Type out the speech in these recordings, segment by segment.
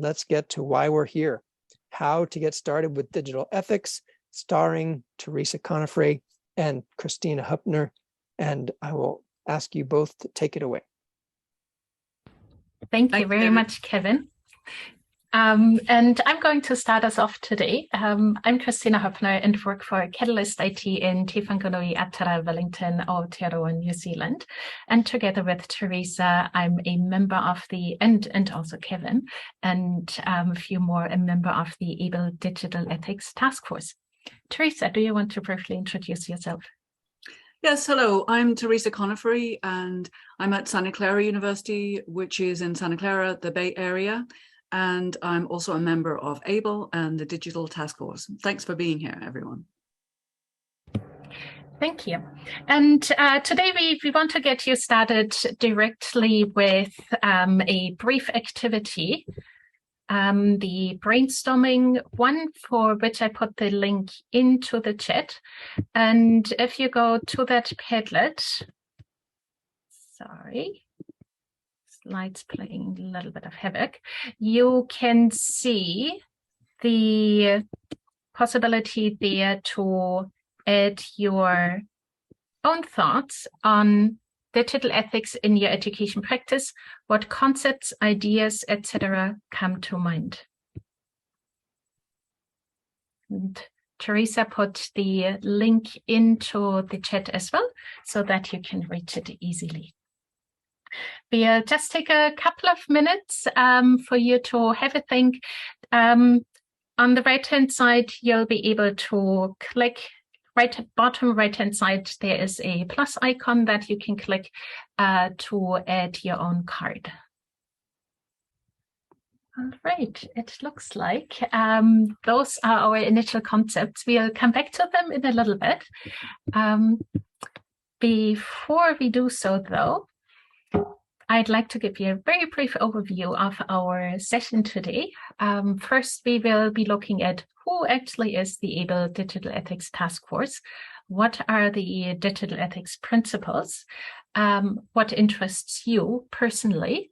let's get to why we're here. How to get started with digital ethics, starring Teresa Conifrey and Christina Huppner. And I will ask you both to take it away. Thank you very much, Kevin. And I'm going to start us off today. I'm Christina Huppner and work for Catalyst IT in Te Whanganui Atara, Wellington, Aotearoa, New Zealand. And together with Teresa, I'm a member of the, and also Kevin, and a few more, a member of the ABLE Digital Ethics Task Force. Teresa, do you want to briefly introduce yourself? Yes, hello, I'm Teresa Conifrey and I'm at Santa Clara University, which is in Santa Clara, the Bay Area. And I'm also a member of ABLE and the Digital Task Force. Thanks for being here, everyone. Thank you. And today we want to get you started directly with a brief activity, the brainstorming one, for which I put the link into the chat. And if you go to that Padlet, sorry, slides playing a little bit of havoc, you can see the possibility there to add your own thoughts on digital ethics in your education practice, what concepts, ideas, etc. come to mind. And Teresa put the link into the chat as well, so that you can reach it easily. We'll just take a couple of minutes for you to have a think. On the right-hand side, you'll be able to click bottom right-hand side. There is a plus icon that you can click to add your own card. All right, it looks like those are our initial concepts. We'll come back to them in a little bit. Before we do so, though, I'd like to give you a very brief overview of our session today. First, we will be looking at who actually is the ABLE Digital Ethics Task Force, what are the digital ethics principles, what interests you personally.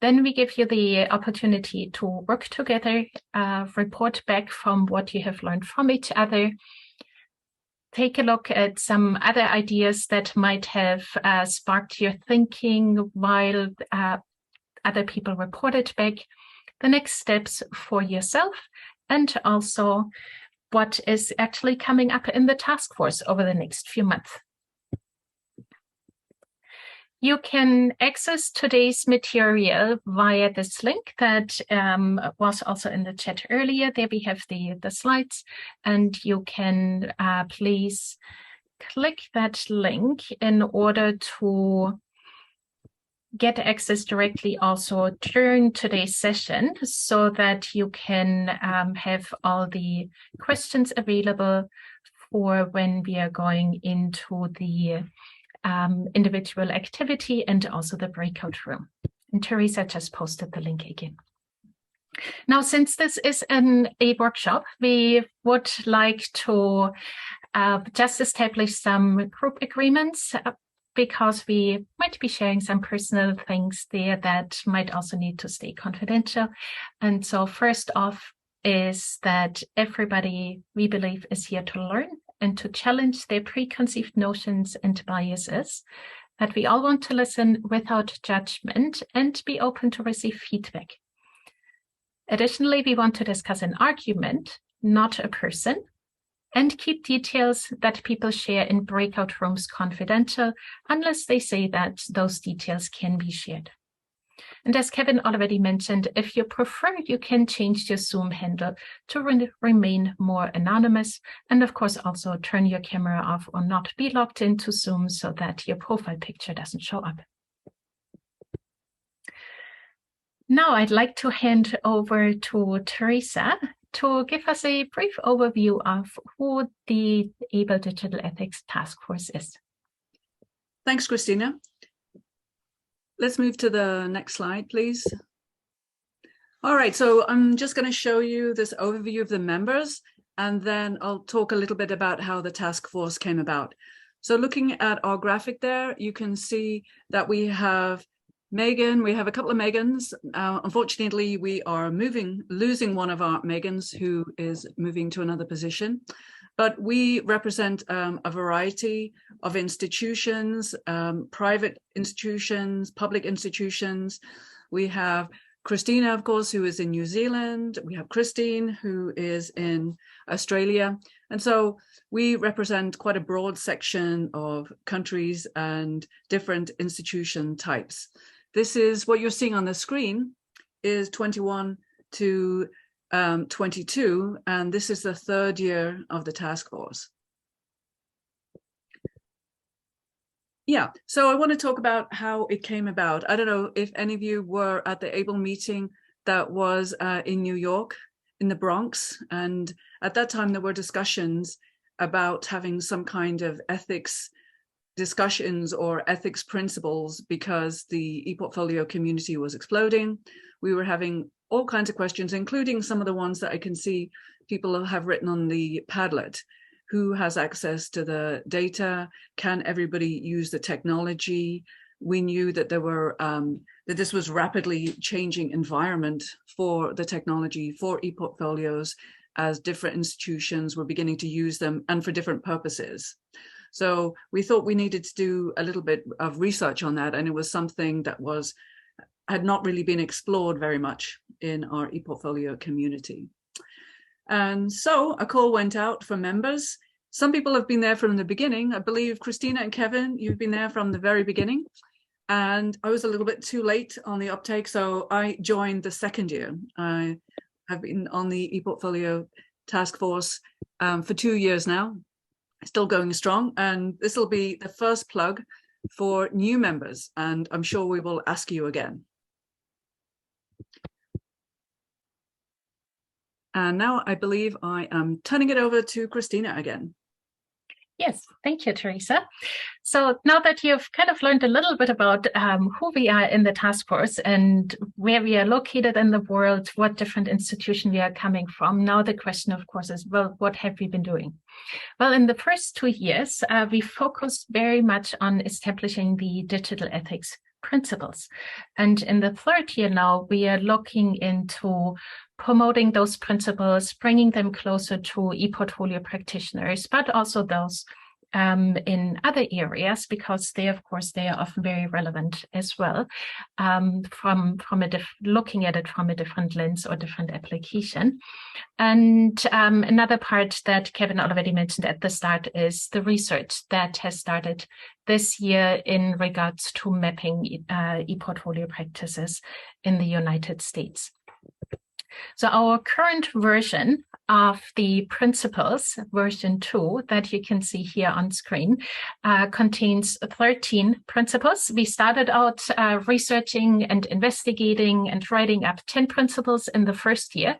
Then we give you the opportunity to work together, report back from what you have learned from each other, take a look at some other ideas that might have sparked your thinking while other people reported back, the next steps for yourself, and also what is actually coming up in the task force over the next few months. You can access today's material via this link that was also in the chat earlier. There we have the slides, and you can please click that link in order to get access directly also during today's session, so that you can have all the questions available for when we are going into the individual activity and also the breakout room. And Teresa just posted the link again. Now, since this is a workshop, we would like to just establish some group agreements, because we might be sharing some personal things there that might also need to stay confidential. And so first off is that everybody, we believe, is here to learn and to challenge their preconceived notions and biases, that we all want to listen without judgment and be open to receive feedback. Additionally, we want to discuss an argument, not a person, and keep details that people share in breakout rooms confidential, unless they say that those details can be shared. And as Kevin already mentioned, if you prefer, you can change your Zoom handle to remain more anonymous, and of course also turn your camera off or not be logged into Zoom so that your profile picture doesn't show up. Now I'd like to hand over to Teresa to give us a brief overview of who the ABLE Digital Ethics Task Force is. Thanks, Christina. Let's move to the next slide, please. All right, so I'm just going to show you this overview of the members, and then I'll talk a little bit about how the task force came about. So looking at our graphic there, you can see that we have Megan, we have a couple of Megans. Unfortunately, we are losing one of our Megans who is moving to another position. But we represent a variety of institutions, private institutions, public institutions. We have Christina, of course, who is in New Zealand. We have Christine, who is in Australia. And so we represent quite a broad section of countries and different institution types. This is what you're seeing on the screen is 21 to 22, and this is the third year of the task force. Yeah, so I want to talk about how it came about. I don't know if any of you were at the ABLE meeting that was in New York, in the Bronx, and at that time there were discussions about having some kind of ethics discussions or ethics principles because the ePortfolio community was exploding. We were having all kinds of questions, including some of the ones that I can see people have written on the Padlet. Who has access to the data? Can everybody use the technology? We knew that there were that this was rapidly changing environment for the technology for ePortfolios as different institutions were beginning to use them and for different purposes. So we thought we needed to do a little bit of research on that, and it was something that had not really been explored very much in our ePortfolio community. And so a call went out for members. Some people have been there from the beginning. I believe Christina and Kevin, you've been there from the very beginning. And I was a little bit too late on the uptake, so I joined the second year. I have been on the ePortfolio task force for 2 years now, still going strong. And this will be the first plug for new members, and I'm sure we will ask you again. And now I believe I am turning it over to Christina again. Yes, thank you, Teresa. So now that you've kind of learned a little bit about who we are in the task force and where we are located in the world, what different institution we are coming from, now the question, of course, is, well, what have we been doing? Well, in the first 2 years, we focused very much on establishing the digital ethics principles. And in the third year now, we are looking into promoting those principles, bringing them closer to ePortfolio practitioners, but also those in other areas, because they, of course, they are often very relevant as well, looking at it from a different lens or different application. And another part that Kevin already mentioned at the start is the research that has started this year in regards to mapping ePortfolio practices in the United States. So our current version of the principles, version 2, that you can see here on screen, contains 13 principles. We started out researching and investigating and writing up 10 principles in the first year.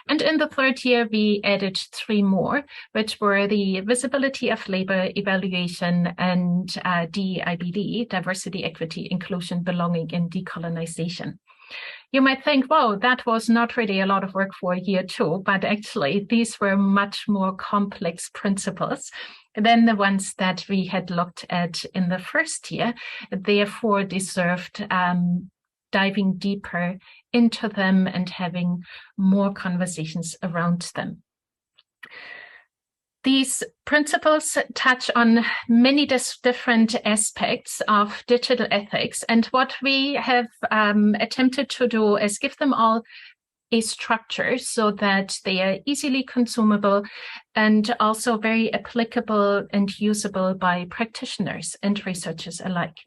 And in the third year, we added 3 more, which were the visibility of labor, evaluation, and DEIBD, diversity, equity, inclusion, belonging, and decolonization. You might think, wow, that was not really a lot of work for year 2, but actually these were much more complex principles than the ones that we had looked at in the first year, therefore deserved diving deeper into them and having more conversations around them. These principles touch on many different aspects of digital ethics, and what we have attempted to do is give them all a structure so that they are easily consumable and also very applicable and usable by practitioners and researchers alike.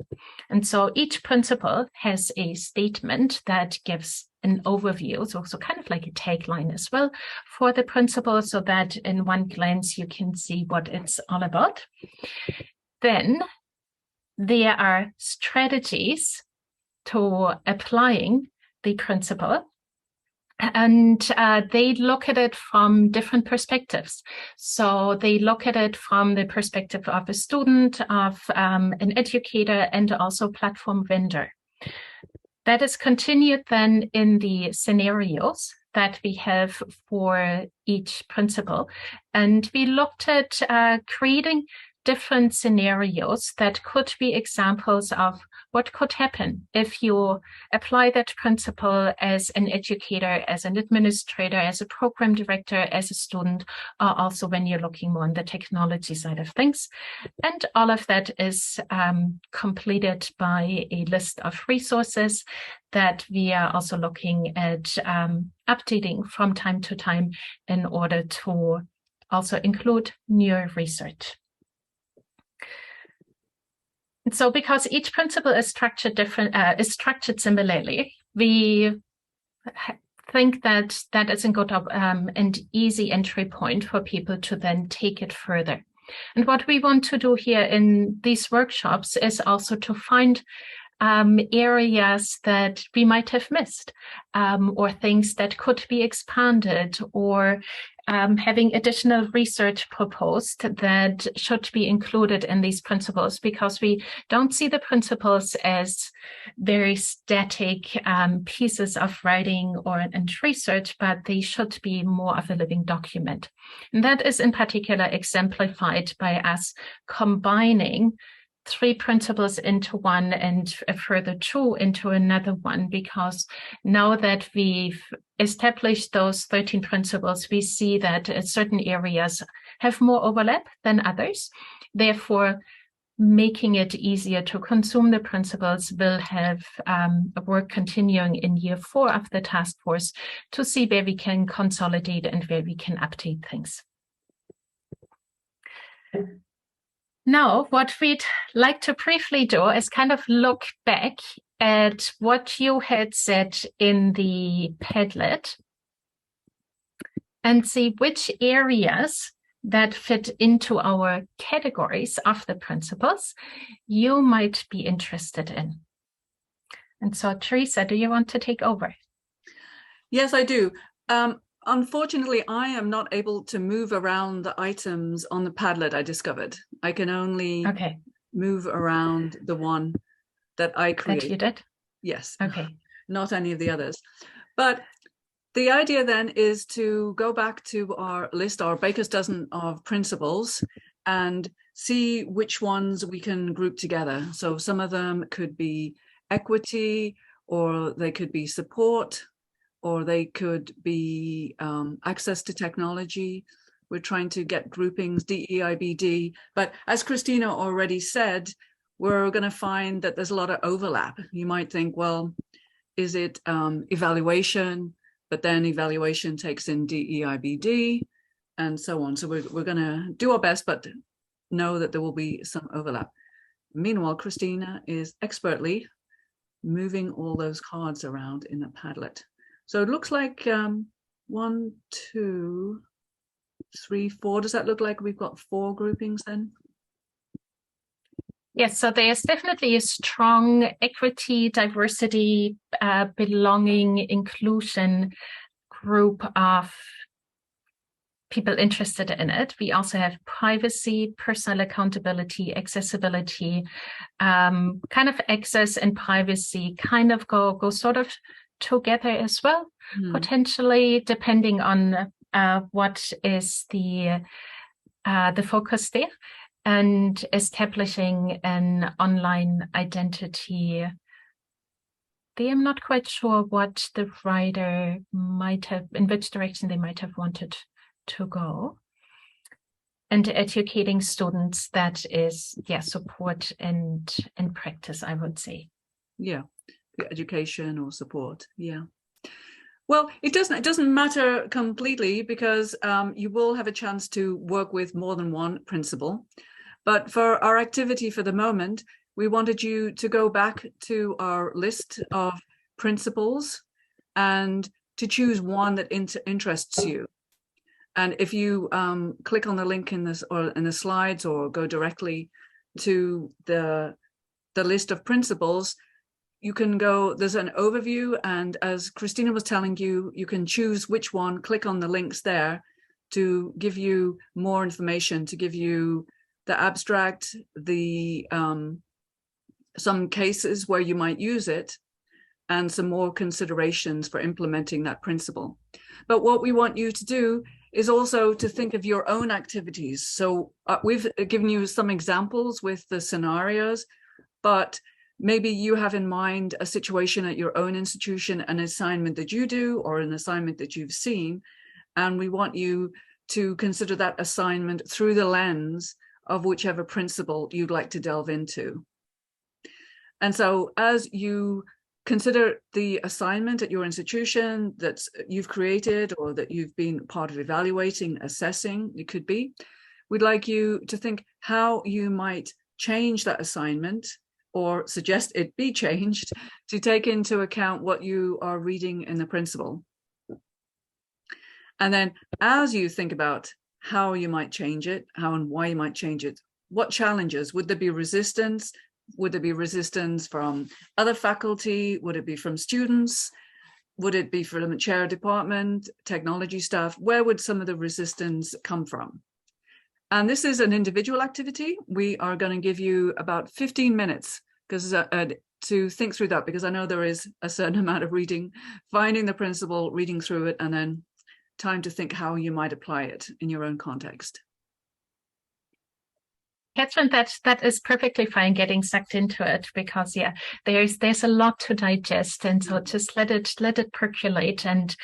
And so each principle has a statement that gives an overview, so kind of like a tagline as well for the principle, so that in one glance you can see what it's all about. Then there are strategies to applying the principle, and they look at it from different perspectives. So they look at it from the perspective of a student, of an educator, and also platform vendor. That is continued then in the scenarios that we have for each principle. And we looked at creating different scenarios that could be examples of what could happen if you apply that principle as an educator, as an administrator, as a program director, as a student, or also when you're looking more on the technology side of things. And all of that is completed by a list of resources that we are also looking at updating from time to time in order to also include newer research. And so because each principle is structured similarly, we think that that is a good and easy entry point for people to then take it further. And what we want to do here in these workshops is also to find areas that we might have missed, or things that could be expanded, or having additional research proposed that should be included in these principles, because we don't see the principles as very static pieces of writing and research, but they should be more of a living document. And that is in particular exemplified by us combining 3 principles into one and a further 2 into another one, because now that we've established those 13 principles, we see that certain areas have more overlap than others. Therefore, making it easier to consume the principles will have work continuing in year 4 of the task force to see where we can consolidate and where we can update things. Now, what we'd like to briefly do is kind of look back at what you had said in the Padlet and see which areas that fit into our categories of the principles you might be interested in. And so, Teresa, do you want to take over? Yes, I do. Unfortunately, I am not able to move around the items on the Padlet I discovered. I can only move around the one that I created. That you did? Yes. Okay. Not any of the others. But the idea then is to go back to our list, our baker's dozen of principles, and see which ones we can group together. So some of them could be equity, or they could be support, or they could be access to technology. We're trying to get groupings, DEIBD. But as Christina already said, we're going to find that there's a lot of overlap. You might think, well, is it evaluation? But then evaluation takes in DEIBD and so on. So we're going to do our best, but know that there will be some overlap. Meanwhile, Christina is expertly moving all those cards around in the Padlet. So it looks like 1, 2, 3, 4. Does that look like we've got 4 groupings then? Yes, so there's definitely a strong equity, diversity, belonging, inclusion group of people interested in it. We also have privacy, personal accountability, accessibility, kind of access and privacy kind of go sort of together as well, potentially, depending on what is the focus there. And establishing an online identity. I'm not quite sure what the writer might have, in which direction they might have wanted to go. And educating students, that is, support and practice, I would say. Yeah, education or support, yeah. Well, it doesn't matter completely, because you will have a chance to work with more than one principle. But for our activity for the moment, we wanted you to go back to our list of principles and to choose one that interests you. And if you click on the link in this or in the slides, or go directly to the list of principles, you can go, there's an overview, and as Christina was telling you, you can choose which one, click on the links there to give you more information, to give you the abstract, the some cases where you might use it, and some more considerations for implementing that principle. But what we want you to do is also to think of your own activities. So we've given you some examples with the scenarios, but maybe you have in mind a situation at your own institution, an assignment that you do or an assignment that you've seen, and we want you to consider that assignment through the lens of whichever principle you'd like to delve into. And so as you consider the assignment at your institution that you've created or that you've been part of evaluating, assessing, it could be, we'd like you to think how you might change that assignment or suggest it be changed to take into account what you are reading in the principle. And then as you think about how you might change it, how and why you might change it, what challenges? Would there be resistance? Would there be resistance from other faculty? Would it be from students? Would it be from the chair department, technology staff? Where would some of the resistance come from? And this is an individual activity. We are going to give you about 15 minutes because to think through that, because I know there is a certain amount of reading, finding the principle, reading through it, and then time to think how you might apply it in your own context. Catherine, that is perfectly fine getting sucked into it because there's a lot to digest, and so just let it percolate. And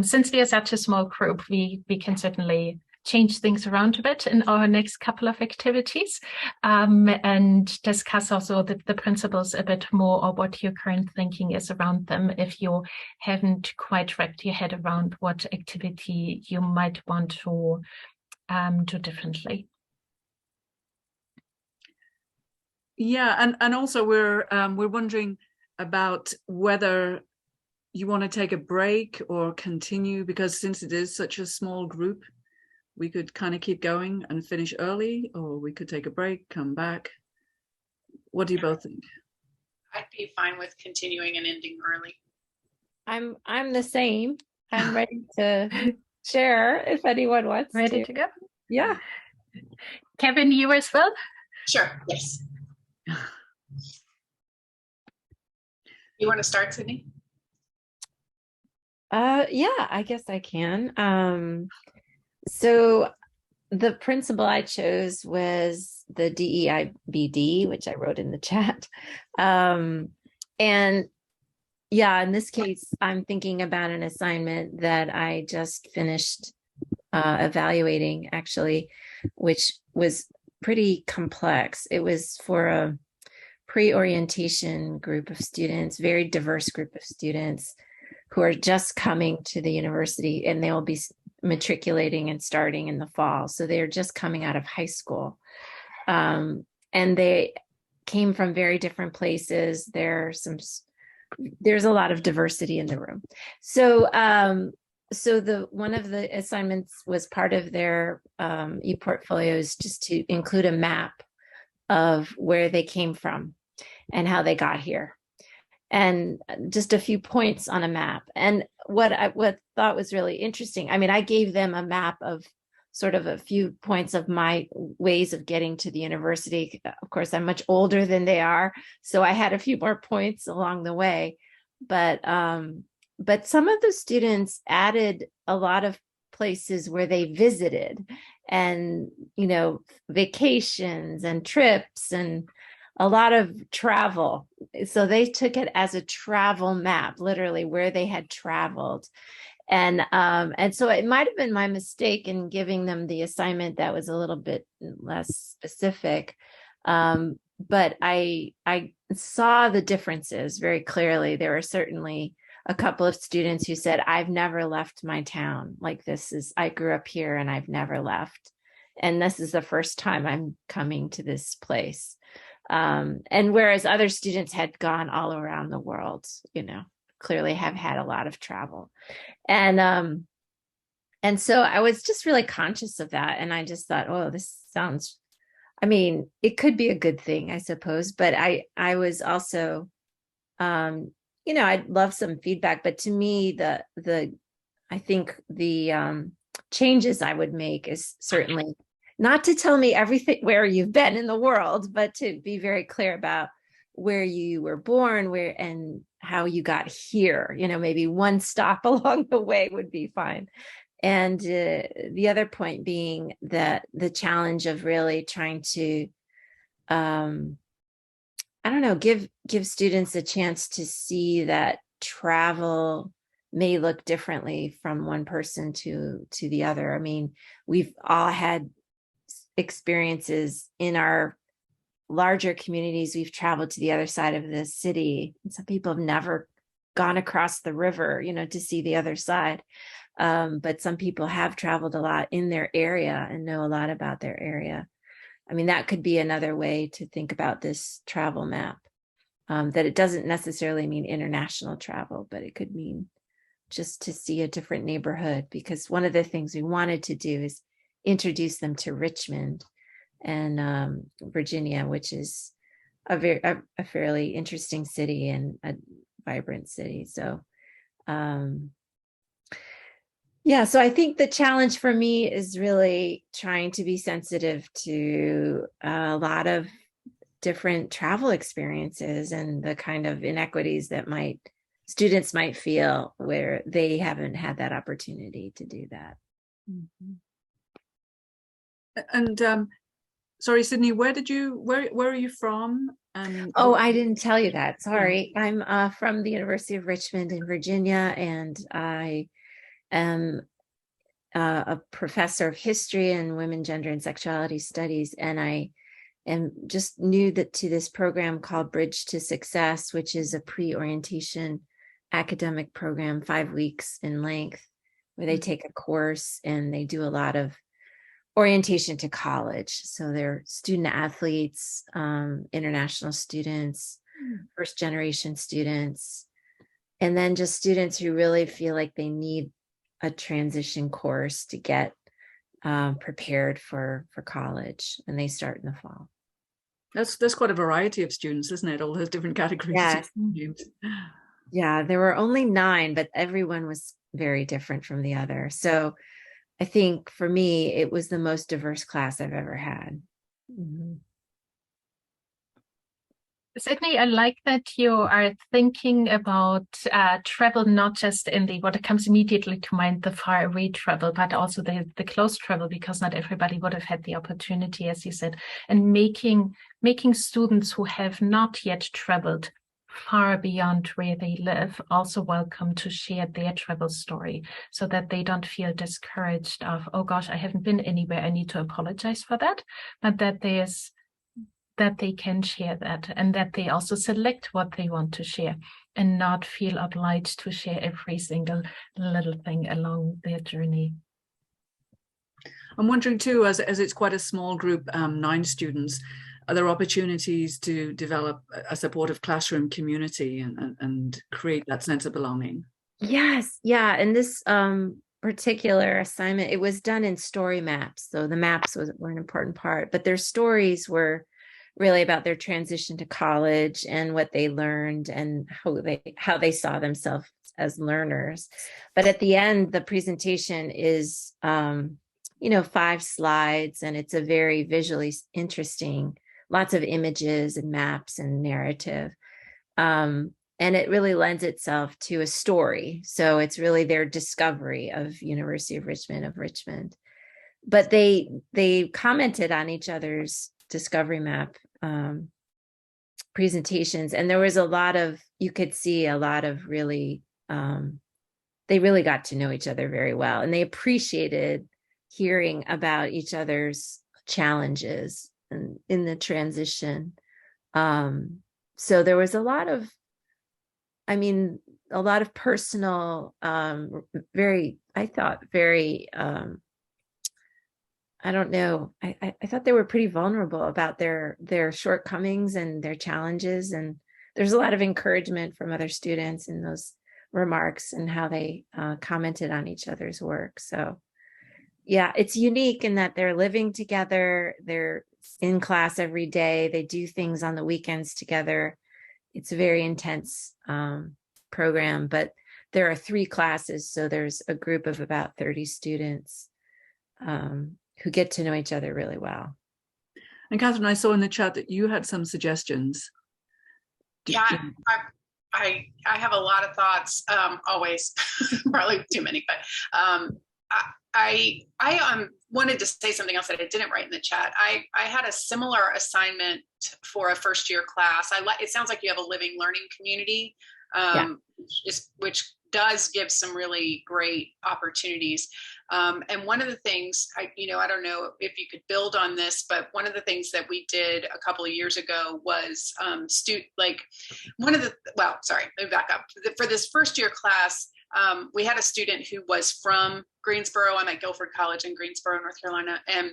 since we are such a small group, we can certainly change things around a bit in our next couple of activities, and discuss also the principles a bit more, or what your current thinking is around them if you haven't quite wrapped your head around what activity you might want to do differently. Yeah, and also we're wondering about whether you want to take a break or continue, because since it is such a small group, we could kind of keep going and finish early, or we could take a break, come back. What do you both think? I'd be fine with continuing and ending early. I'm the same. I'm ready to share if anyone wants Ready to go? Yeah. Kevin, you as well? Sure, yes. You want to start, Sydney? Yeah, I guess I can. So the principle I chose was the DEIBD, which I wrote in the chat. And yeah, in this case, I'm thinking about an assignment that I just finished evaluating, actually, which was pretty complex. It was for a pre-orientation group of students, very diverse group of students who are just coming to the university, and they will be matriculating and starting in the fall. So they're just coming out of high school. And they came from very different places. There's a lot of diversity in the room. So one of the assignments was part of their e-portfolios, just to include a map of where they came from and how they got here, and just a few points on a map. And what I thought was really interesting, I mean, I gave them a map of sort of a few points of my ways of getting to the university. Of course, I'm much older than they are, so I had a few more points along the way. But some of the students added a lot of places where they visited, and, you know, vacations and trips and a lot of travel. So they took it as a travel map, literally where they had traveled. And so it might have been my mistake in giving them the assignment that was a little bit less specific. But I saw the differences very clearly. There were certainly a couple of students who said, I've never left my town. Like, I grew up here and I've never left. And this is the first time I'm coming to this place. And whereas other students had gone all around the world, you know, clearly have had a lot of travel. And so I was just really conscious of that. And I just thought, oh, this sounds, I mean, it could be a good thing, I suppose. But I was also, you know, I'd love some feedback. But to me, I think the changes I would make is certainly not to tell me everything where you've been in the world, but to be very clear about where you were born, where and how you got here. You know, maybe one stop along the way would be fine. And the other point being that the challenge of really trying to I don't know, give students a chance to see that travel may look differently from one person to the other. I mean, we've all had experiences in our larger communities. We've traveled to the other side of the city. Some people have never gone across the river, to see the other side. But some people have traveled a lot in their area and know a lot about their area. I mean, that could be another way to think about this travel map, that it doesn't necessarily mean international travel, but it could mean just to see a different neighborhood, because one of the things we wanted to do is introduce them to Richmond and Virginia, which is a fairly interesting city and a vibrant city. So yeah, so I think the challenge for me is really trying to be sensitive to a lot of different travel experiences and the kind of inequities that students might feel where they haven't had that opportunity to do that. Mm-hmm. And sorry, Sydney, where are you from? Oh, I didn't tell you that. Sorry. I'm from the University of Richmond in Virginia, and I am a professor of history and women, gender, and sexuality studies. And I am just new to this program called Bridge to Success, which is a pre-orientation academic program, 5 weeks in length, where they take a course and they do a lot of orientation to college. So they're student athletes, international students, first generation students, and then just students who really feel like they need a transition course to get prepared for college, and they start in the fall. There's quite a variety of students, isn't it? All those different categories. Yes. Yeah, there were only 9, but everyone was very different from the other. So I think for me, it was the most diverse class I've ever had. Mm-hmm. Sydney, I like that you are thinking about travel, not just in what comes immediately to mind, the far away travel, but also the close travel, because not everybody would have had the opportunity, as you said, and making students who have not yet traveled far beyond where they live also welcome to share their travel story, so that they don't feel discouraged of, oh gosh, I haven't been anywhere, I need to apologize for that, but that they can share that, and that they also select what they want to share and not feel obliged to share every single little thing along their journey. I'm wondering too, as it's quite a small group, 9 students, are there opportunities to develop a supportive classroom community and create that sense of belonging? Yes, yeah, and this particular assignment, it was done in story maps, so the maps were an important part, but their stories were really about their transition to college and what they learned and how they saw themselves as learners. But at the end, the presentation is 5 slides, and it's a very visually interesting, lots of images and maps and narrative, and it really lends itself to a story. So it's really their discovery of University of Richmond. But they commented on each other's discovery map presentations, and there was you could see a lot of really, they really got to know each other very well, and they appreciated hearing about each other's challenges and in the transition. So there was a lot of personal, I thought they were pretty vulnerable about their shortcomings and their challenges. And there's a lot of encouragement from other students in those remarks and how they commented on each other's work. So yeah, it's unique in that they're living together. They're in class every day. They do things on the weekends together. It's a very intense program, but there are 3 classes. So there's a group of about 30 students who get to know each other really well. And Catherine, I saw in the chat that you had some suggestions. Yeah, I have a lot of thoughts, always, probably too many, but I wanted to say something else that I didn't write in the chat. I had a similar assignment for a first year class. It sounds like you have a living learning community, which does give some really great opportunities. And one of the things I don't know if you could build on this, but one of the things that we did a couple of years ago was let me back up. For this first year class, we had a student who was from Greensboro. I'm at Guilford College in Greensboro, North Carolina. And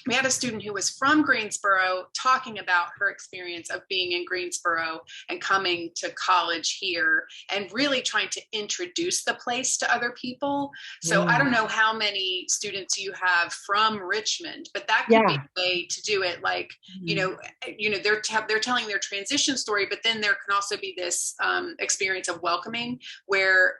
we had a student who was from Greensboro talking about her experience of being in Greensboro and coming to college here and really trying to introduce the place to other people. So I don't know how many students you have from Richmond, but that could be a way to do it. Like, they're telling their transition story, but then there can also be this experience of welcoming where,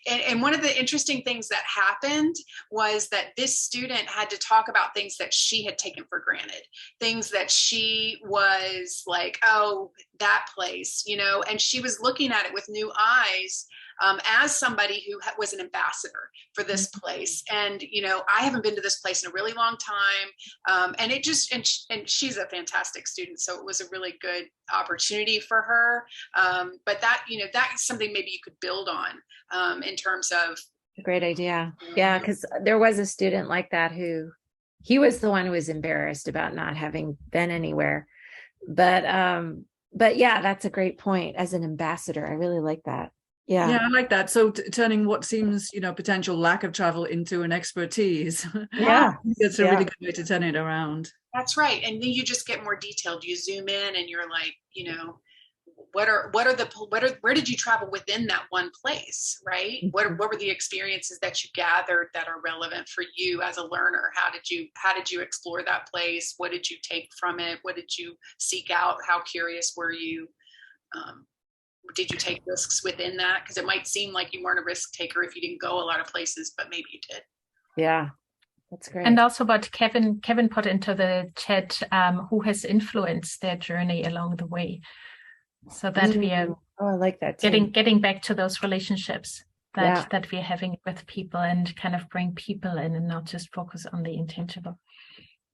and one of the interesting things that happened was that this student had to talk about things that she had taken for granted, things that she was like, oh, that place, and she was looking at it with new eyes as somebody who was an ambassador for this place. And, I haven't been to this place in a really long time. And it just, and she's a fantastic student. So it was a really good opportunity for her. But that, that's something maybe you could build on in terms of. Great idea. Yeah. Because there was a student like that he was the one who was embarrassed about not having been anywhere. But yeah, that's a great point as an ambassador. I really like that. Yeah, I like that. So turning what seems, potential lack of travel into an expertise. Yeah. It's a really good way to turn it around. That's right. And then you just get more detailed. You zoom in and you're like, where did you travel within that one place, right? What were the experiences that you gathered that are relevant for you as a learner? How did you explore that place? What did you take from it? What did you seek out? How curious were you? Did you take risks within that? Because it might seem like you weren't a risk taker if you didn't go a lot of places, but maybe you did. Yeah, that's great. And also what Kevin put into the chat, who has influenced their journey along the way. So that we are I like that too. getting back to those relationships that we're having with people and kind of bring people in and not just focus on the intangible.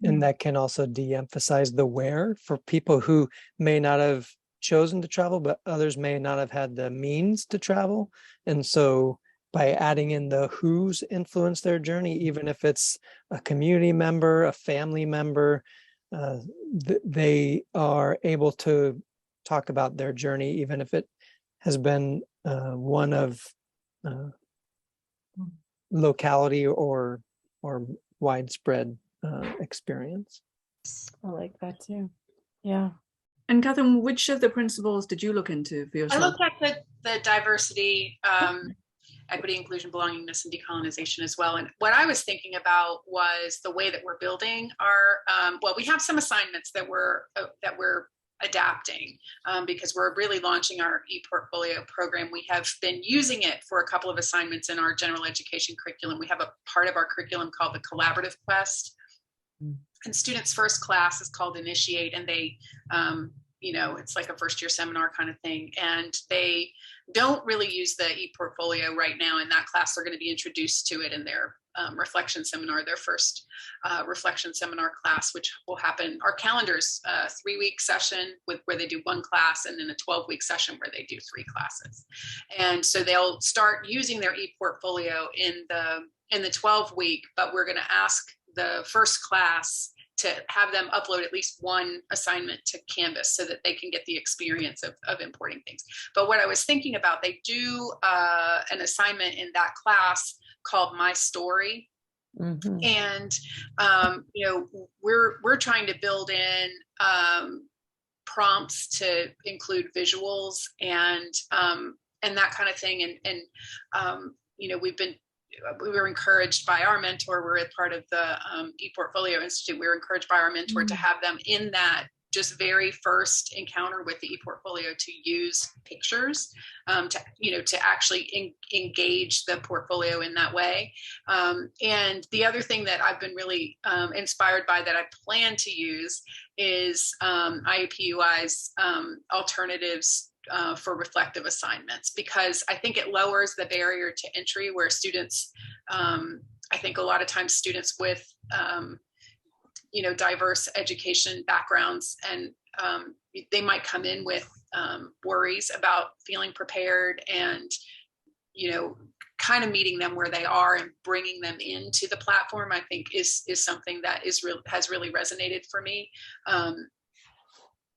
And that can also de-emphasize the where for people who may not have chosen to travel, but others may not have had the means to travel. And so by adding in the who's influenced their journey, even if it's a community member, a family member, they are able to talk about their journey, even if it has been one of locality or widespread experience. I like that too. Yeah. And Catherine, which of the principles did you look into for yourself? I looked at the diversity, equity, inclusion, belongingness, and decolonization as well. And what I was thinking about was the way that we're building our, we have some assignments that we're adapting because we're really launching our ePortfolio program. We have been using it for a couple of assignments in our general education curriculum. We have a part of our curriculum called the Collaborative Quest. And students' first class is called Initiate, and they, it's like a first year seminar kind of thing. And they don't really use the ePortfolio right now. In that class, they're going to be introduced to it in their reflection seminar, their first reflection seminar class, which will happen. Our calendar's a 3-week session where they do one class, and then a 12-week session where they do 3 classes. And so they'll start using their ePortfolio in the 12-week, but we're going to ask the first class to have them upload at least one assignment to Canvas so that they can get the experience of importing things. But what I was thinking about, they do an assignment in that class called My Story. Mm-hmm. And, we're trying to build in prompts to include visuals and that kind of thing. And we were encouraged by our mentor. We're a part of the ePortfolio Institute. We were encouraged by our mentor to have them in that just very first encounter with the ePortfolio to use pictures, to actually engage the portfolio in that way. And the other thing that I've been really inspired by that I plan to use is IUPUI's alternatives for reflective assignments, because I think it lowers the barrier to entry where students I think a lot of times students with, diverse education backgrounds, and they might come in with worries about feeling prepared, and, kind of meeting them where they are and bringing them into the platform, I think is something that has really resonated for me.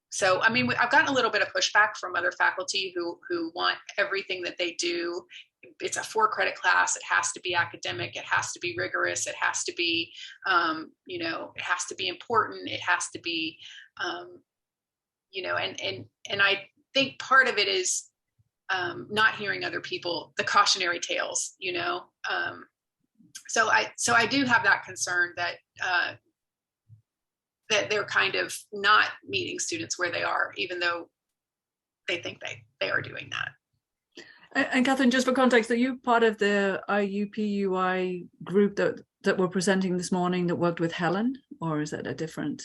So, I mean, I've gotten a little bit of pushback from other faculty who want everything that they do. It's a 4-credit class. It has to be academic. It has to be rigorous. It has to be, it has to be important. It has to be, and I think part of it is not hearing other people, the cautionary tales, So I do have that concern that, that they're kind of not meeting students where they are, even though they think they are doing that. And Catherine, just for context, are you part of the IUPUI group that were presenting this morning that worked with Helen, or is that a different?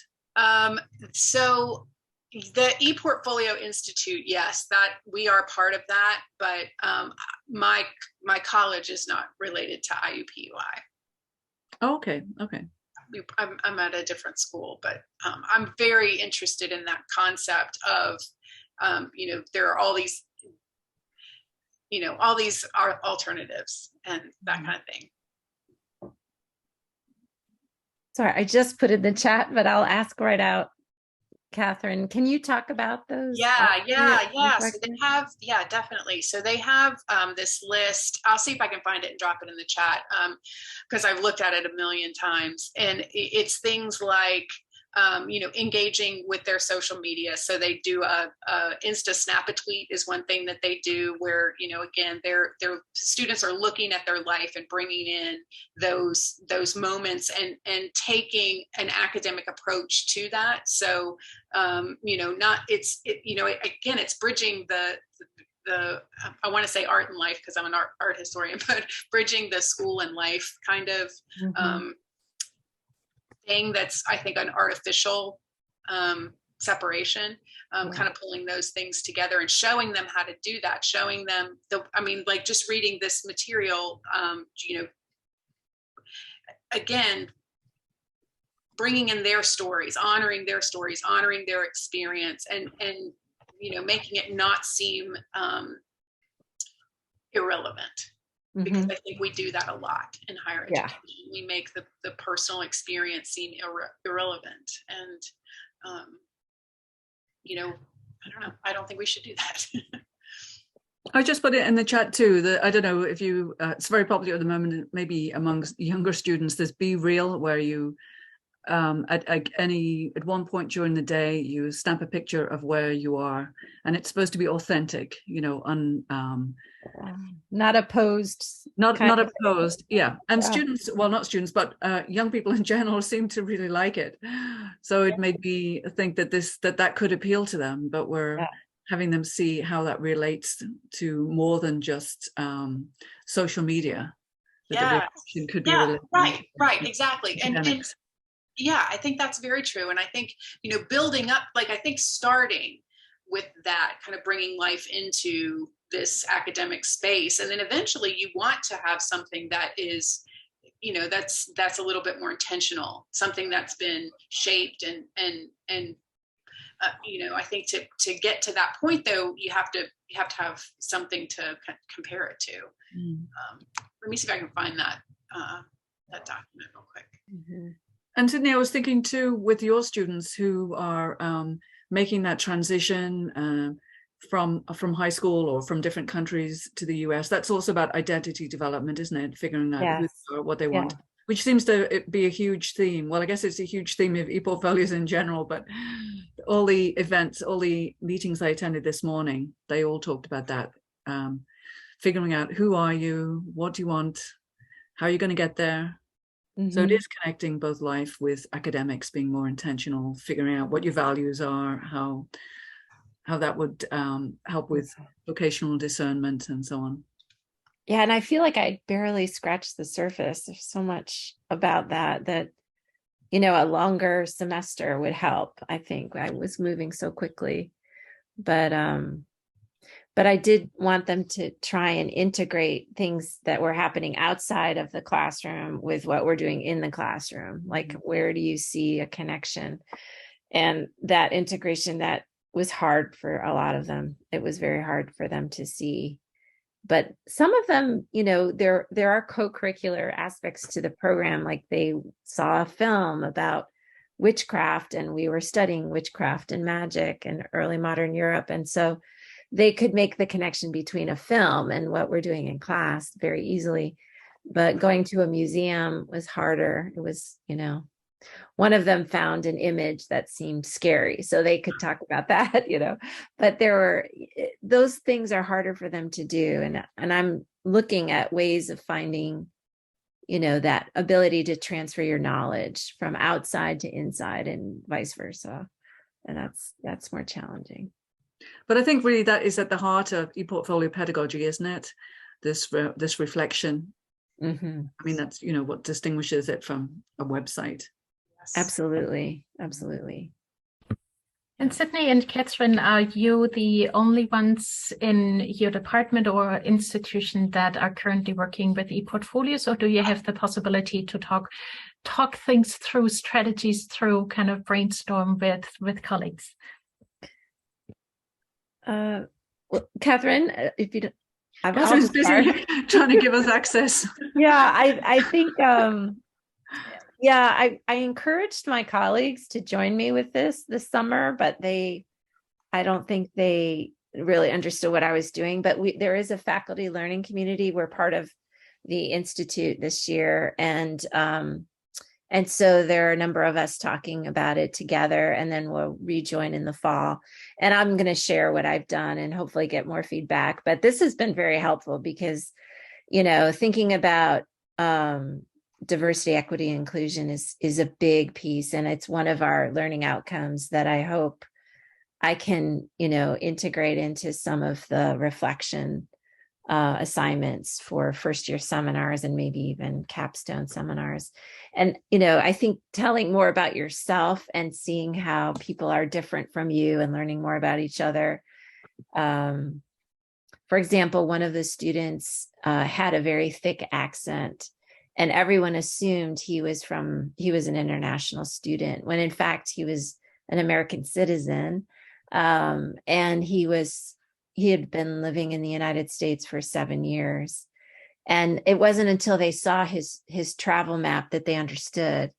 So the ePortfolio Institute, yes, that we are part of that, but my college is not related to IUPUI. Oh, okay. I'm at a different school, but I'm very interested in that concept of, there are all these are alternatives and that kind of thing. Sorry, I just put in the chat, but I'll ask right out. Catherine, can you talk about those? Yeah. So they have, definitely. So they have this list. I'll see if I can find it and drop it in the chat, because I've looked at it a million times. And it's things like, engaging with their social media. So they do a Insta Snap a Tweet is one thing that they do, where, again, their students are looking at their life and bringing in those moments and taking an academic approach to that. So, it's bridging the I want to say art and life, because I'm an art historian, but bridging the school and life kind of, thing that's, I think, an artificial separation, kind of pulling those things together and showing them how to do that, showing them just reading this material, again, bringing in their stories, honoring their experience, and making it not seem irrelevant. Because I think we do that a lot in higher education. We make the personal experience seem irrelevant. And, I don't know. I don't think we should do that. I just put it in the chat too, that I don't know if you, it's very popular at the moment, maybe amongst younger students, this Be Real, where you, at one point during the day, you stamp a picture of where you are, and it's supposed to be authentic, not opposed, not opposed. Yeah. And students, well, not students, but young people in general seem to really like it. So it made me think that that could appeal to them, but we're having them see how that relates to more than just social media. That the could be right, exactly. And yeah, I think that's very true. And I think, building up, I think starting with that, kind of bringing life into this academic space. And then eventually you want to have something that is, that's a little bit more intentional, something that's been shaped and I think to get to that point, though, you have to have something to compare it to. Let me see if I can find that document real quick. And Sydney, I was thinking too, with your students who are making that transition from high school or from different countries to the US, that's also about identity development, isn't it? Figuring out who they are, what they want, which seems to be a huge theme. Well, I guess it's a huge theme of ePortfolios in general, but all the events, all the meetings I attended this morning, they all talked about that. Figuring out who are you, what do you want, how are you going to get there? So it is connecting both life with academics, being more intentional, figuring out what your values are, how that would help with vocational discernment and so on. Yeah, and I feel like I barely scratched the surface. There's so much about that a longer semester would help. I think I was moving so quickly, but but I did want them to try and integrate things that were happening outside of the classroom with what we're doing in the classroom. Like, where do you see a connection? And that integration, that was hard for a lot of them. It was very hard for them to see. But some of them, you know, there are co-curricular aspects to the program. Like, they saw a film about witchcraft, and we were studying witchcraft and magic in early modern Europe. And so they could make the connection between a film and what we're doing in class very easily. But going to a museum was harder. It was, you know, one of them found an image that seemed scary, so they could talk about that, you know, but those things are harder for them to do. And I'm looking at ways of finding, you know, that ability to transfer your knowledge from outside to inside and vice versa. And that's more challenging. But I think really that is at the heart of ePortfolio pedagogy, isn't it? This reflection. Mm-hmm. I mean, that's, you know, what distinguishes it from a website. Yes. Absolutely. Absolutely. And Sydney and Catherine, are you the only ones in your department or institution that are currently working with ePortfolios, or do you have the possibility to talk things through, strategies through, kind of brainstorm with colleagues? Well, Catherine, if you don't, Catherine's busy trying to give us access. Yeah, I think, yeah, I encouraged my colleagues to join me with this summer, but I don't think they really understood what I was doing. But there is a faculty learning community. We're part of the Institute this year. And so there are a number of us talking about it together, and then we'll rejoin in the fall. And I'm going to share what I've done and hopefully get more feedback. But this has been very helpful because, you know, thinking about diversity, equity, and inclusion is a big piece. And it's one of our learning outcomes that I hope I can, you know, integrate into some of the reflection assignments for first year seminars and maybe even capstone seminars. And, you know, I think telling more about yourself and seeing how people are different from you and learning more about each other. For example, one of the students had a very thick accent, and everyone assumed he was an international student, when in fact he was an American citizen. And he had been living in the United States for 7 years. And it wasn't until they saw his travel map that they understood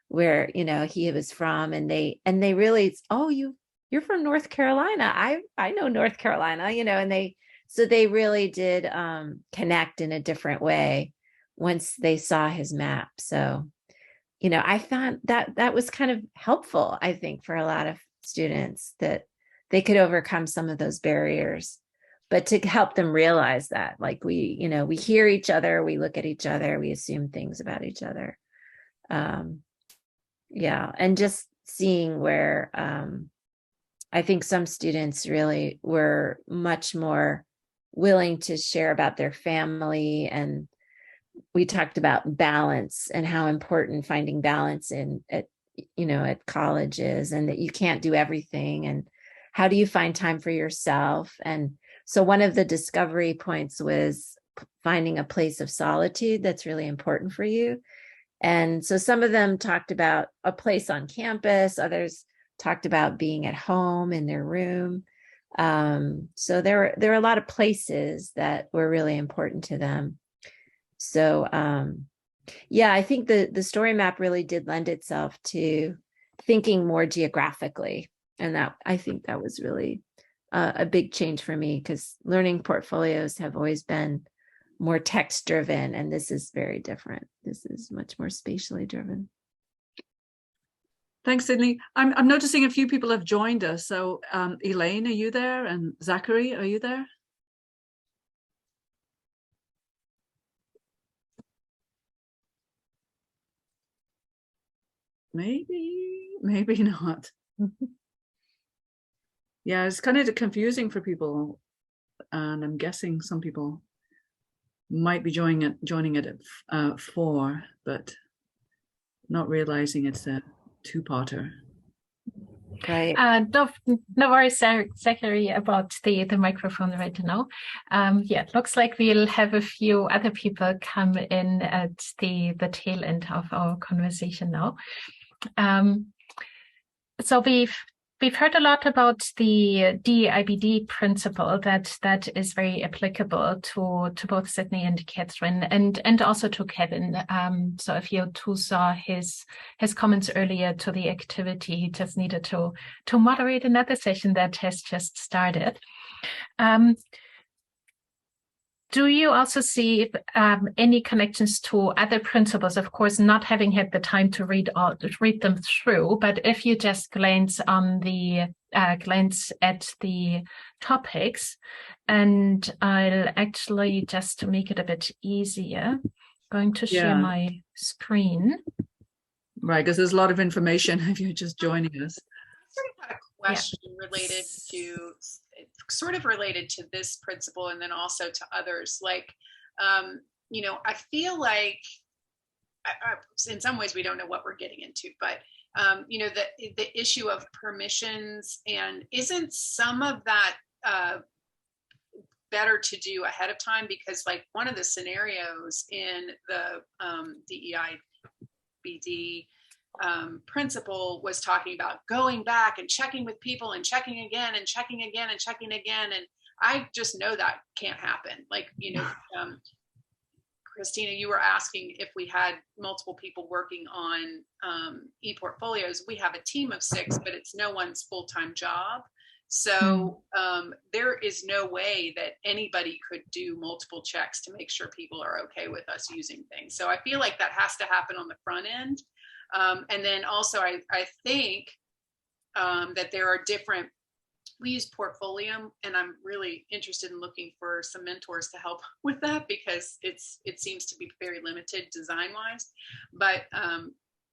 where, you know, he was from. And they really, oh, you're from North Carolina. I know North Carolina, you know, and so they really did connect in a different way once they saw his map. So, you know, I found that was kind of helpful, I think, for a lot of students, that they could overcome some of those barriers, but to help them realize that, like, we hear each other, we look at each other, we assume things about each other. Yeah. And just seeing where I think some students really were much more willing to share about their family. And we talked about balance and how important finding balance at college is, and that you can't do everything. And how do you find time for yourself? And so one of the discovery points was finding a place of solitude that's really important for you. And so some of them talked about a place on campus, others talked about being at home in their room. So there are a lot of places that were really important to them. So yeah, I think the story map really did lend itself to thinking more geographically. And I think that was really a big change for me, because learning portfolios have always been more text driven, and this is very different. This is much more spatially driven. Thanks, Sydney. I'm noticing a few people have joined us. So Elaine, are you there? And Zachary, are you there? Maybe not. Yeah, it's kind of confusing for people, and I'm guessing some people might be joining it at 4, but not realizing it's a two-parter. Right. No worries, Zachary, about the microphone right now. Yeah, it looks like we'll have a few other people come in at the tail end of our conversation now. So we've heard a lot about the DEIBD principle that is very applicable to both Sydney and Catherine and also to Kevin. So if you two saw his comments earlier to the activity, he just needed to moderate another session that has just started. Do you also see any connections to other principles? Of course, not having had the time to read them through, but if you just glance at the topics, and I'll actually, just to make it a bit easier, going to share my screen. Right, because there's a lot of information if you're just joining us. I sort of had a question related to this principle, and then also to others. Like, I feel like in some ways we don't know what we're getting into, but the issue of permissions, and isn't some of that better to do ahead of time? Because like one of the scenarios in the DEIBD principle was talking about going back and checking with people and checking again and checking again and checking again. And I just know that can't happen. Like, Christina, you were asking if we had multiple people working on e-portfolios. We have a team of 6, but it's no one's full-time job. So there is no way that anybody could do multiple checks to make sure people are okay with us using things. So I feel like that has to happen on the front end. And then also, I think that there are different, we use Portfolium, and I'm really interested in looking for some mentors to help with that, because it seems to be very limited design-wise, but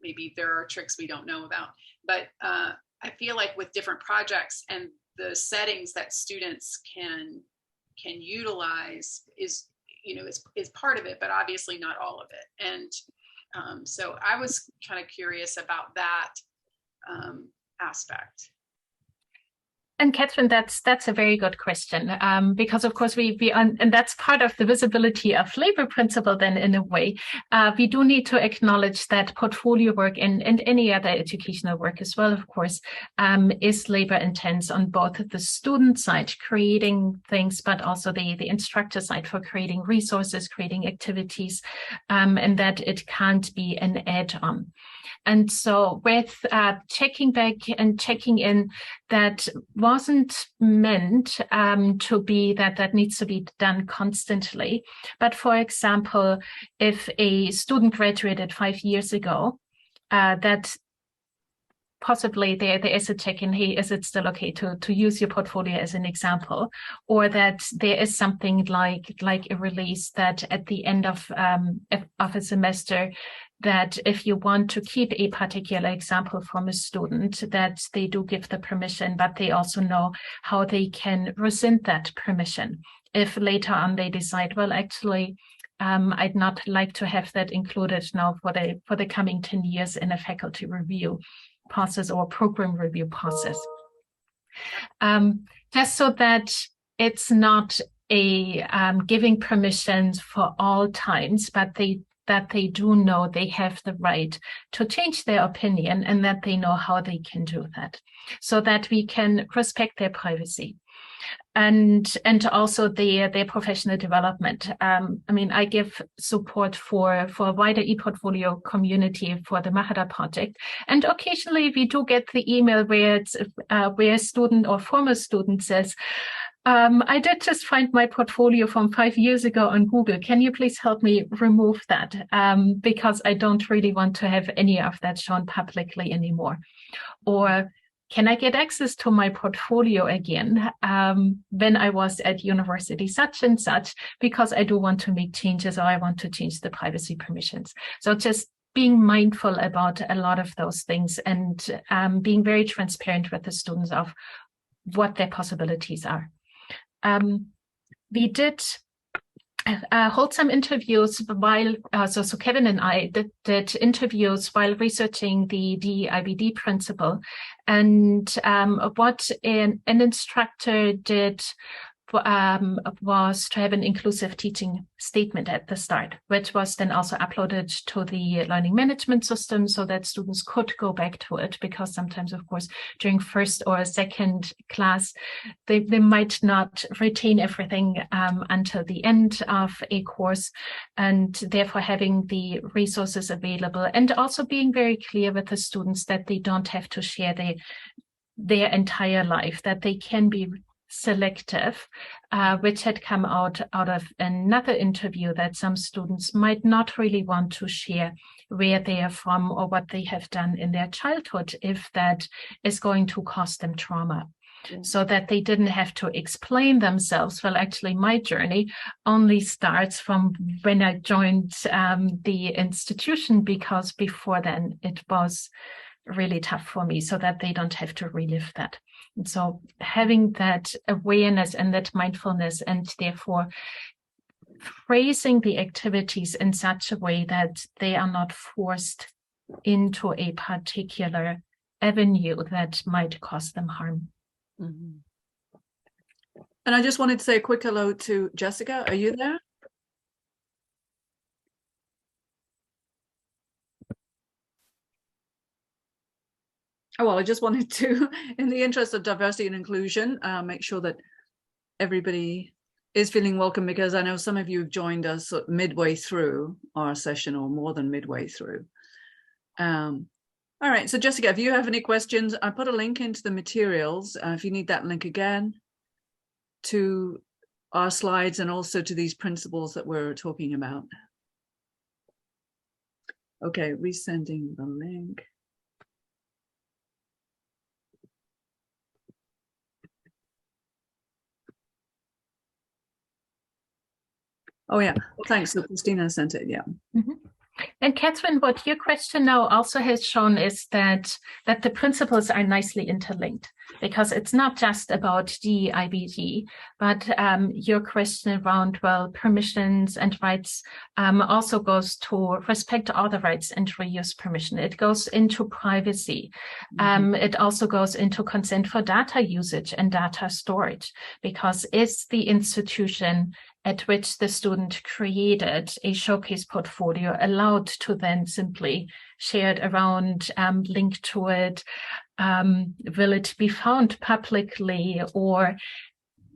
maybe there are tricks we don't know about. But I feel like with different projects and the settings that students can utilize is part of it, but obviously not all of it. And so I was kind of curious about that aspect. And Catherine, that's a very good question, because of course and that's part of the visibility of labor principle. Then in a way, we do need to acknowledge that portfolio work and any other educational work as well, of course, is labor intense on both the student side, creating things, but also the instructor side for creating resources, creating activities, and that it can't be an add-on. And so with checking back and checking in, that wasn't meant to be that needs to be done constantly. But for example, if a student graduated 5 years ago, that possibly there is a check-in, hey, is it still okay to use your portfolio as an example? Or that there is something like a release that at the end of a semester, that if you want to keep a particular example from a student, that they do give the permission, but they also know how they can rescind that permission. If later on they decide, well, actually, I'd not like to have that included now for the coming 10 years in a faculty review process or program review process. Just so that it's not a giving permissions for all times, but that they do know they have the right to change their opinion, and that they know how they can do that, so that we can respect their privacy and also their professional development. I give support for a wider ePortfolio community for the Mahara project, and occasionally we do get the email where a student or former student says, I did just find my portfolio from 5 years ago on Google. Can you please help me remove that? Because I don't really want to have any of that shown publicly anymore. Or can I get access to my portfolio again when I was at university such and such, because I do want to make changes, or I want to change the privacy permissions. So just being mindful about a lot of those things, and being very transparent with the students of what their possibilities are. We did hold some interviews while, so Kevin and I did interviews while researching the DE-IBD principle. And what an instructor did was to have an inclusive teaching statement at the start, which was then also uploaded to the learning management system so that students could go back to it, because sometimes, of course, during first or second class, they might not retain everything until the end of a course, and therefore having the resources available and also being very clear with the students that they don't have to share their entire life, that they can be selective, which had come out of another interview, that some students might not really want to share where they are from or what they have done in their childhood if that is going to cause them trauma. So that they didn't have to explain themselves. Well, actually, my journey only starts from when I joined the institution, because before then it was really tough for me, so that they don't have to relive that. And so having that awareness and that mindfulness, and therefore phrasing the activities in such a way that they are not forced into a particular avenue that might cause them harm. Mm-hmm. And I just wanted to say a quick hello to Jessica. Are you there? Oh, well, I just wanted to, in the interest of diversity and inclusion, make sure that everybody is feeling welcome, because I know some of you have joined us midway through our session, or more than midway through. All right, so Jessica, if you have any questions, I put a link into the materials, if you need that link again, to our slides and also to these principles that we're talking about. Okay, resending the link. Oh yeah, thanks. So Christina sent it, yeah. Mm-hmm. And Catherine, what your question now also has shown is that the principles are nicely interlinked, because it's not just about DE-IBD, but your question around, well, permissions and rights also goes to respect all the rights and reuse permission. It goes into privacy. Mm-hmm. It also goes into consent for data usage and data storage, because is the institution at which the student created a showcase portfolio allowed to then simply share it around, link to it? Will it be found publicly, or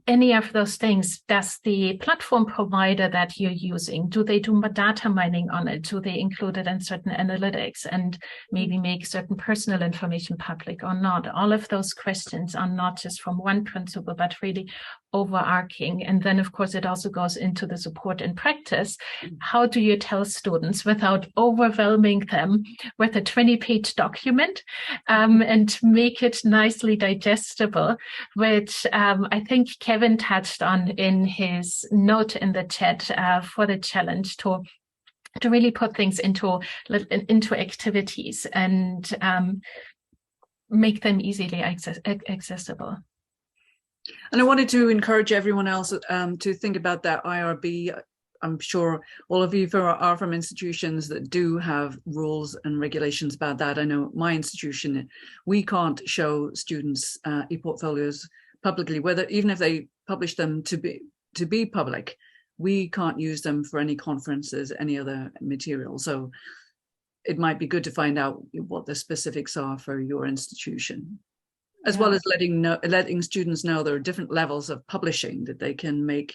any of those things? Does the platform provider that you're using, do they do data mining on it? Do they include it in certain analytics and maybe make certain personal information public or not? All of those questions are not just from one principle, but really overarching. And then, of course, it also goes into the support and practice. How do you tell students without overwhelming them with a 20-page document, and make it nicely digestible, which I think Kevin touched on in his note in the chat for the challenge, to really put things into activities and make them easily accessible. And I wanted to encourage everyone else to think about that IRB. I'm sure all of you are from institutions that do have rules and regulations about that. I know my institution, we can't show students e-portfolios publicly, even if they publish them to be public, we can't use them for any conferences, any other material. So it might be good to find out what the specifics are for your institution, as well as letting students know there are different levels of publishing, that they can make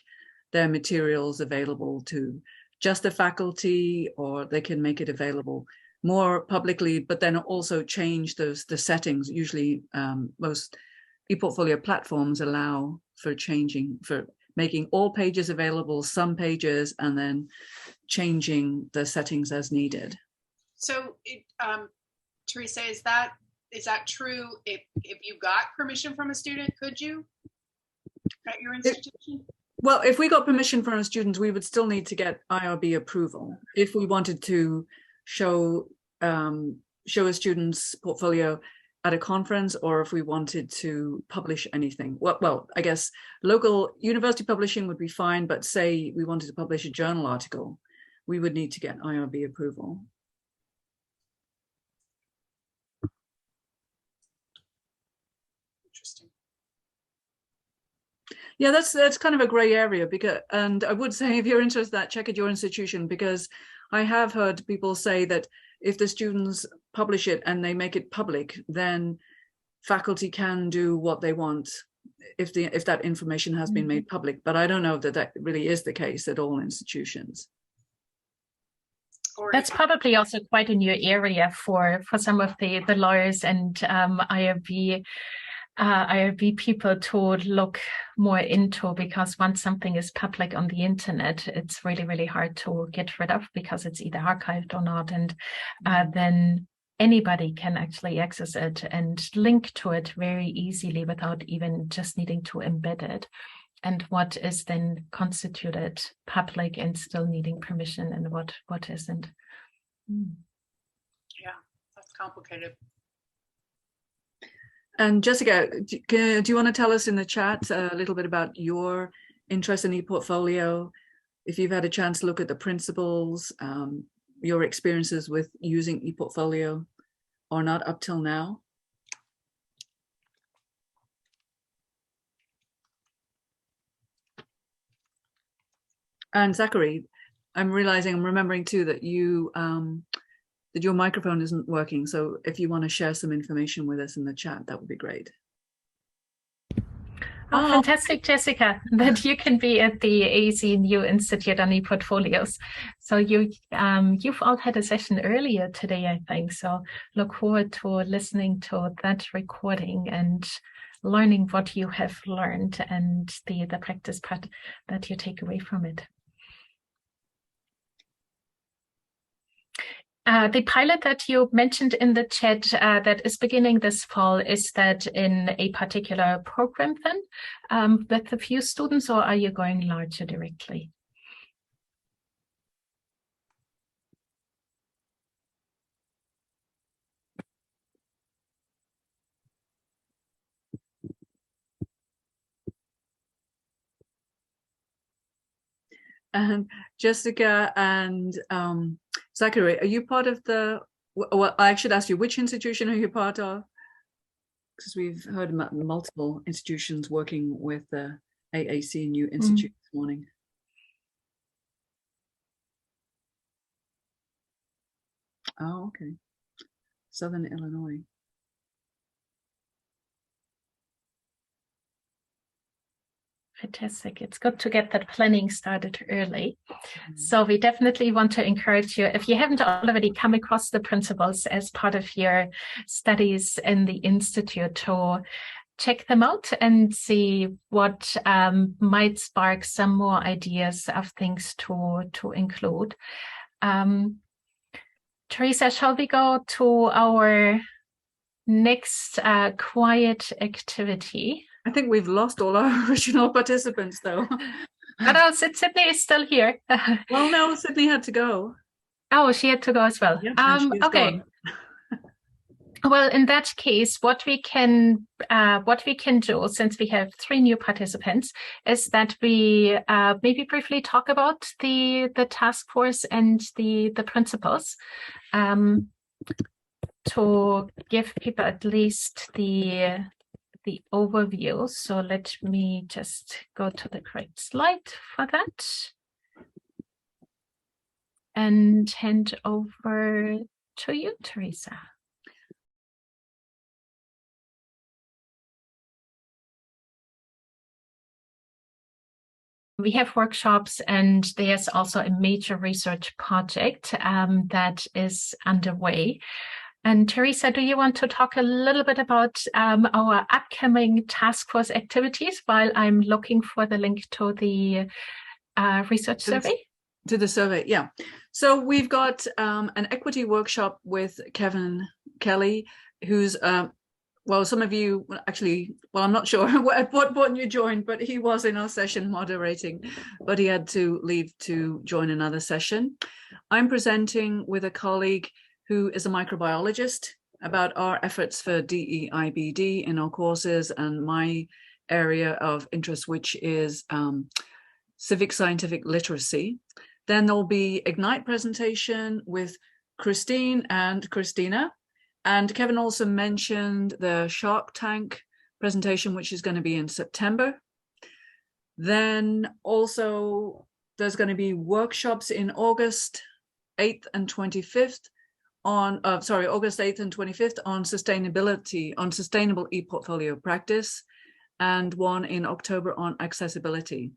their materials available to just the faculty, or they can make it available more publicly, but then also change the settings. Usually most ePortfolio platforms allow for making all pages available, some pages, and then changing the settings as needed. So, Teresa, is that true? If you got permission from a student, could you at your institution? Well, if we got permission from a student, we would still need to get IRB approval. If we wanted to show a student's portfolio at a conference, or if we wanted to publish anything. Well, I guess local university publishing would be fine, but say we wanted to publish a journal article, we would need to get IRB approval. Interesting. Yeah, that's kind of a gray area, because, and I would say if you're interested in that, check at your institution, because I have heard people say that if the students publish it and they make it public, then faculty can do what they want if that information has been made public. But I don't know that that really is the case at all institutions. That's probably also quite a new area for some of the lawyers and IRB people to look more into, because once something is public on the internet, it's really, really hard to get rid of, because it's either archived or not. And then anybody can actually access it and link to it very easily without even just needing to embed it. And what is then constituted public and still needing permission, and what isn't. Yeah, that's complicated. And Jessica, do you want to tell us in the chat a little bit about your interest in ePortfolio? If you've had a chance to look at the principles, your experiences with using ePortfolio or not up till now? And Zachary, I'm remembering too that you that your microphone isn't working. So if you want to share some information with us in the chat, that would be great. Oh, fantastic, Jessica, that you can be at the AEC New Institute on ePortfolios. So you've all had a session earlier today, I think. So look forward to listening to that recording and learning what you have learned and the practice part that you take away from it. The pilot that you mentioned in the chat that is beginning this fall, is that in a particular program then with a few students, or are you going larger directly? And Jessica and Zachary, are you part of the, well, I should ask you, which institution are you part of? Because we've heard about multiple institutions working with the AAC New Institute this morning. Oh, okay. Southern Illinois. Fantastic. It's good to get that planning started early. So we definitely want to encourage you, if you haven't already come across the principles as part of your studies in the Institute, to check them out and see what might spark some more ideas of things to include. Teresa, shall we go to our next quiet activity? I think we've lost all our original participants, though. No, Sydney is still here. Well, no, Sydney had to go. Oh, she had to go as well. Yeah, okay. Gone. Well, in that case, what we can do, since we have 3 new participants, is that we maybe briefly talk about the task force and the principles, to give people at least the overview. So let me just go to the correct slide for that and hand over to you, Teresa. We have workshops, and there's also a major research project that is underway. And Teresa, do you want to talk a little bit about our upcoming task force activities while I'm looking for the link to the research survey? To the survey, yeah. So we've got an equity workshop with Kevin Kelly, who's, well, some of you actually, well, I'm not sure at what point you joined, but he was in our session moderating, but he had to leave to join another session. I'm presenting with a colleague who is a microbiologist, about our efforts for DEIBD in our courses and my area of interest, which is civic scientific literacy. Then there'll be Ignite presentation with Christine and Christina. And Kevin also mentioned the Shark Tank presentation, which is going to be in September. Then also there's going to be workshops in August 8th and 25th on, August 8th and 25th on sustainability, on sustainable e-portfolio practice, and one in October on accessibility.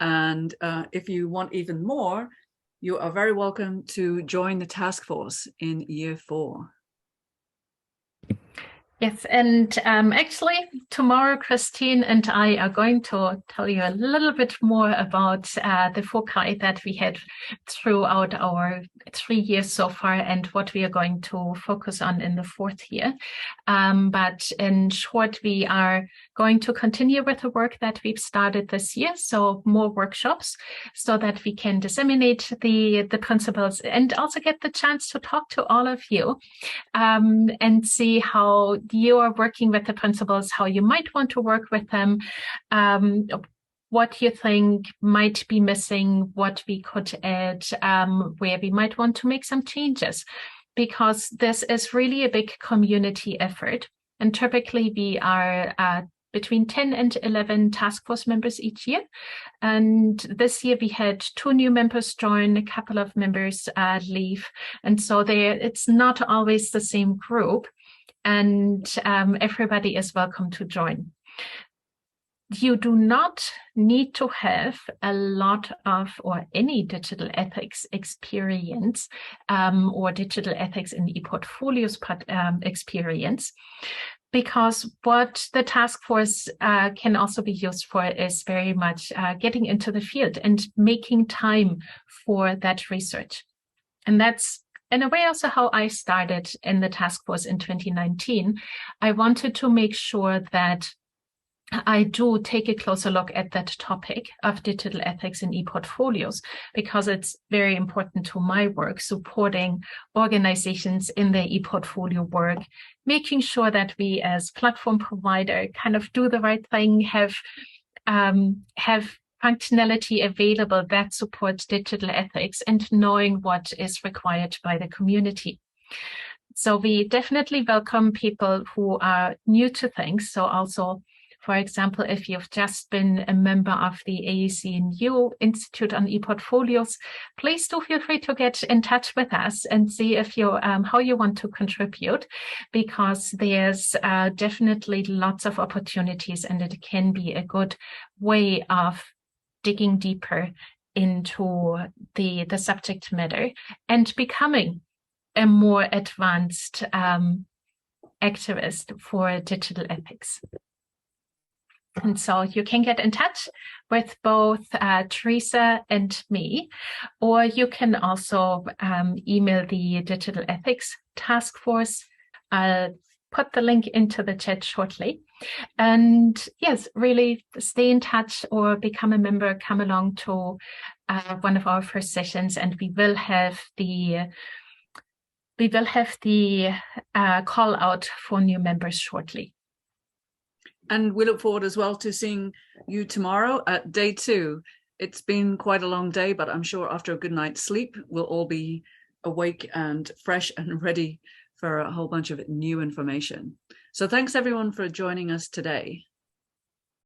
And if you want even more, you are very welcome to join the task force in year 4. Yes, and actually tomorrow, Christine and I are going to tell you a little bit more about the foci that we had throughout our 3 years so far and what we are going to focus on in the 4th year. But in short, we are going to continue with the work that we've started this year, so more workshops, so that we can disseminate the principles and also get the chance to talk to all of you and see how you are working with the principles, how you might want to work with them, what you think might be missing, what we could add, where we might want to make some changes, because this is really a big community effort. And typically we are between 10 and 11 task force members each year. And this year we had 2 new members join, a couple of members leave. And so it's not always the same group. And everybody is welcome to join. You do not need to have a lot of or any digital ethics experience or digital ethics in ePortfolios experience, because what the task force can also be used for is very much getting into the field and making time for that research. And that's in a way also how I started in the task force in 2019. I wanted to make sure that I do take a closer look at that topic of digital ethics in ePortfolios, because it's very important to my work, supporting organizations in their ePortfolio work, making sure that we as platform provider kind of do the right thing, have functionality available that supports digital ethics, and knowing what is required by the community. So we definitely welcome people who are new to things. So also, for example, if you've just been a member of the AEC&U Institute on ePortfolios, please do feel free to get in touch with us and see if you how you want to contribute, because there's definitely lots of opportunities, and it can be a good way of digging deeper into the subject matter and becoming a more advanced activist for digital ethics. And so you can get in touch with both Teresa and me, or you can also email the Digital Ethics Task Force. I'll put the link into the chat shortly. And yes, really stay in touch or become a member, come along to one of our first sessions, and we will have the call out for new members shortly. And we look forward as well to seeing you tomorrow at day 2. It's been quite a long day, but I'm sure after a good night's sleep, we'll all be awake and fresh and ready for a whole bunch of new information. So thanks everyone for joining us today.